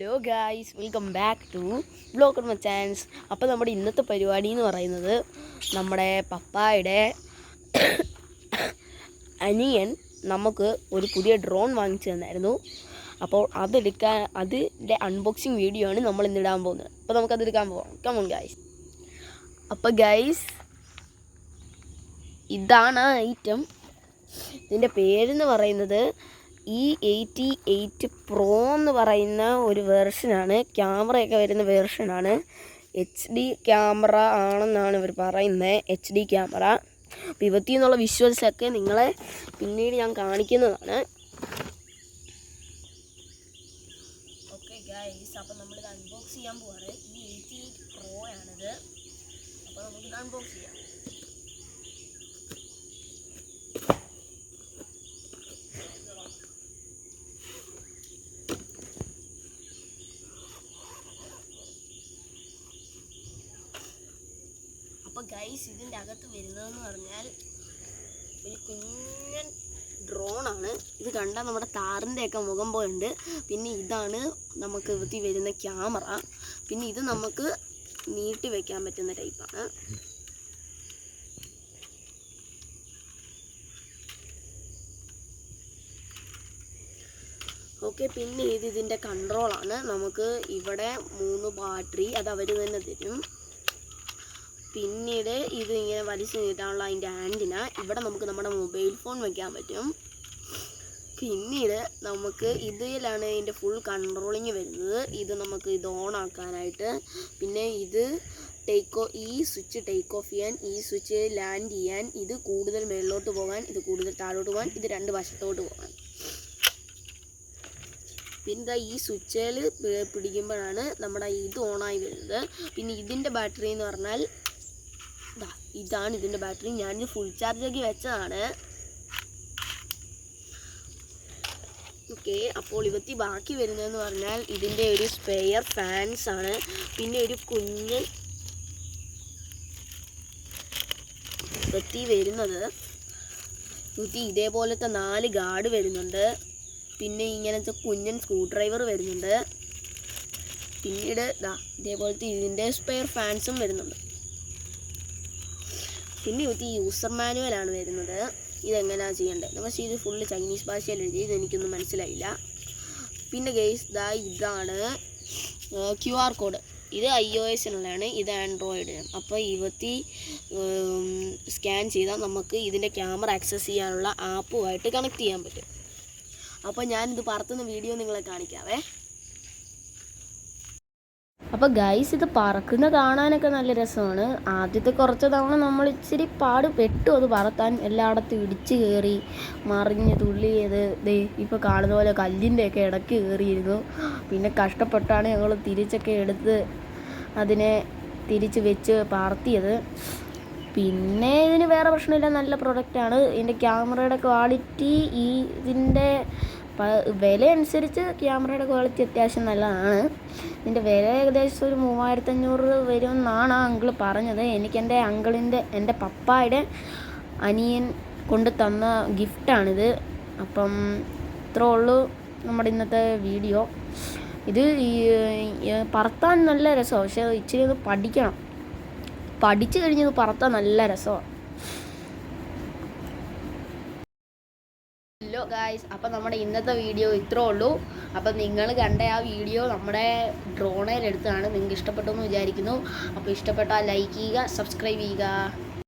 Hello guys, welcome back to vlog my chance. അപ്പോൾ നമ്മുടെ ഇന്നത്തെ പരിപാടി എന്ന് പറയുന്നത് നമ്മുടെ പപ്പായുടെ അനിയൻ നമുക്ക് ഒരു പുതിയ ഡ്രോൺ വാങ്ങിച്ചു തന്നായിരുന്നു. അപ്പോൾ അതിൻ്റെ അൺബോക്സിങ് വീഡിയോ ആണ് നമ്മൾ ഇന്നിടാൻ പോകുന്നത്. അപ്പോൾ നമുക്കതെടുക്കാൻ പോകാം. Come on guys. അപ്പോൾ ഗായ്സ്, ഇതാണ് ഐറ്റം. ഇതിൻ്റെ പേരെന്ന് പറയുന്നത് E88 Pro എന്ന് പറയുന്ന ഒരു വേർഷനാണ്. ക്യാമറയൊക്കെ വരുന്ന വേർഷനാണ്. HD ക്യാമറ ആണെന്നാണ് ഇവർ പറയുന്നത്. HD camera. അപ്പോൾ ഇവത്തിൽ നിന്നുള്ള വിഷ്വൽസൊക്കെ നിങ്ങളെ പിന്നീട് ഞാൻ കാണിക്കുന്നതാണ്. ഓക്കെ ഗൈസ്, അപ്പോൾ നമ്മളിത് അൺബോക്സ് ചെയ്യാൻ പോവാണ്. E88 Pro ആണിത്. അപ്പോൾ നമുക്കിത് അൺബോക്സ് ചെയ്യാം. അപ്പോൾ ഗൈസ്, ഇതിൻ്റെ അകത്ത് വരുന്നതെന്ന് പറഞ്ഞാൽ ഒരു കുഞ്ഞൻ ഡ്രോണാണ്. ഇത് കണ്ടാൽ നമ്മുടെ താറിൻ്റെയൊക്കെ മുഖം പോലുണ്ട്. പിന്നെ ഇതാണ് നമുക്ക് ഇതിൽ വരുന്ന ക്യാമറ. പിന്നെ ഇത് നമുക്ക് നീട്ടി വയ്ക്കാൻ പറ്റുന്ന ടൈപ്പാണ്. ഓക്കെ, പിന്നെ ഇതിൻ്റെ കൺട്രോളാണ്. നമുക്ക് ഇവിടെ 3 ബാറ്ററി അത് അവർ തന്നെ തരും. പിന്നീട് ഇത് ഇങ്ങനെ വലിച്ചു നീട്ടാനുള്ള അതിൻ്റെ ആൻറ്റിന. ഇവിടെ നമുക്ക് നമ്മുടെ മൊബൈൽ ഫോൺ വയ്ക്കാൻ പറ്റും. പിന്നീട് നമുക്ക് ഇതിലാണ് ഇതിൻ്റെ ഫുൾ കൺട്രോളിങ് വരുന്നത്. ഇത് നമുക്ക് ഇത് ഓൺ ആക്കാനായിട്ട്. പിന്നെ ഇത് ഈ സ്വിച്ച് ടേക്ക് ഓഫ് ചെയ്യാൻ, ഈ സ്വിച്ച് ലാൻഡ് ചെയ്യാൻ, ഇത് കൂടുതൽ മേളിലോട്ട് പോകാൻ, ഇത് കൂടുതൽ താഴോട്ട് പോകാൻ, ഇത് 2 വശത്തോട്ട് പോകാൻ. പിന്നെ ഈ സ്വിച്ചിൽ പിടിക്കുമ്പോഴാണ് നമ്മുടെ ഇത് ഓണായി വരുന്നത്. പിന്നെ ഇതിൻ്റെ ബാറ്ററി എന്ന് പറഞ്ഞാൽ ഇതാണ് ഇതിൻ്റെ ബാറ്ററി. ഞാനിത് ഫുൾ ചാർജ് ആക്കി വെച്ചതാണ്. ഓക്കെ, അപ്പോൾ ഇവത്തി ബാക്കി വരുന്നതെന്ന് പറഞ്ഞാൽ ഇതിൻ്റെ ഒരു സ്പെയർ ഫാൻസ് ആണ്. പിന്നെ ഒരു കുഞ്ഞൻ ഇവത്തി വരുന്നത്. ഇവത്തി ഇതേപോലത്തെ 4 ഗാർഡ് വരുന്നുണ്ട്. പിന്നെ ഇങ്ങനത്തെ കുഞ്ഞൻ സ്ക്രൂ ഡ്രൈവർ വരുന്നുണ്ട്. പിന്നീട് ഇതേപോലത്തെ ഇതിൻ്റെ സ്പെയർ ഫാൻസും വരുന്നുണ്ട്. പിന്നെ ഇത് യൂസർ മാനുവലാണ് വരുന്നത്. ഇതെങ്ങനെയാണ് ചെയ്യേണ്ടത്. പക്ഷേ ഇത് ഫുള്ള് ചൈനീസ് ഭാഷയിൽ എഴുതി, ഇതെനിക്കൊന്നും മനസ്സിലായില്ല. പിന്നെ ഗെയ്സ്, ഇതാണ് QR കോഡ്. ഇത് iOS-നുള്ളതാണ്, ഇത് ആൻഡ്രോയിഡിന്. അപ്പോൾ ഇവത്തി സ്കാൻ ചെയ്താൽ നമുക്ക് ഇതിൻ്റെ ക്യാമറ ആക്സസ് ചെയ്യാനുള്ള ആപ്പുമായിട്ട് കണക്ട് ചെയ്യാൻ പറ്റും. അപ്പോൾ ഞാനിത് പറത്തുന്ന വീഡിയോ നിങ്ങളെ കാണിക്കാവേ. അപ്പോൾ ഗൈസ്, ഇത് പറക്കുന്ന കാണാനൊക്കെ നല്ല രസമാണ്. ആദ്യത്തെ കുറച്ച് തവണ നമ്മൾ ഇച്ചിരി പെട്ടു അത് പറത്താൻ. എല്ലായിടത്തും ഇടിച്ച് കയറി മറിഞ്ഞ് തുള്ളിയത് ഇപ്പോൾ കാണുന്ന പോലെ കല്ലിൻ്റെയൊക്കെ ഇടയ്ക്ക് കയറിയിരുന്നു. പിന്നെ കഷ്ടപ്പെട്ടാണ് ഞങ്ങൾ തിരിച്ചൊക്കെ എടുത്ത് അതിനെ തിരിച്ച് വെച്ച് പറത്തിയത്. പിന്നെ ഇതിന് വേറെ പ്രശ്നമില്ല, നല്ല പ്രൊഡക്റ്റാണ്. ഇതിൻ്റെ ക്യാമറയുടെ ക്വാളിറ്റി ഇതിൻ്റെ വില അനുസരിച്ച് ക്യാമറയുടെ ക്വാളിറ്റി അത്യാവശ്യം നല്ലതാണ്. ഇതിൻ്റെ വില ഏകദേശം ഒരു 3500 വരുമെന്നാണ് ആ അങ്കിൾ പറഞ്ഞത്. എനിക്ക് എൻ്റെ പപ്പായുടെ അനിയൻ കൊണ്ട് തന്ന ഗിഫ്റ്റാണിത്. അപ്പം ഇത്രേ ഉള്ളൂ നമ്മുടെ ഇന്നത്തെ വീഡിയോ. ഇത് പറത്താൻ നല്ല രസമാണ്. പക്ഷേ ഇച്ചിരി ഒന്ന് പഠിക്കണം. പഠിച്ചു കഴിഞ്ഞത് പറത്താൻ നല്ല രസമാണ്. ഹലോ ഗായ്സ്, അപ്പോൾ നമ്മുടെ ഇന്നത്തെ വീഡിയോ ഇത്രേ ഉള്ളൂ. അപ്പോൾ നിങ്ങൾ കണ്ട ആ വീഡിയോ നമ്മുടെ ഡ്രോണിലെടുത്താണ്. നിങ്ങൾക്ക് ഇഷ്ടപ്പെട്ടു എന്ന് വിചാരിക്കുന്നു. അപ്പോൾ ഇഷ്ടപ്പെട്ടാൽ ലൈക്ക് ചെയ്യുക, സബ്സ്ക്രൈബ് ചെയ്യുക.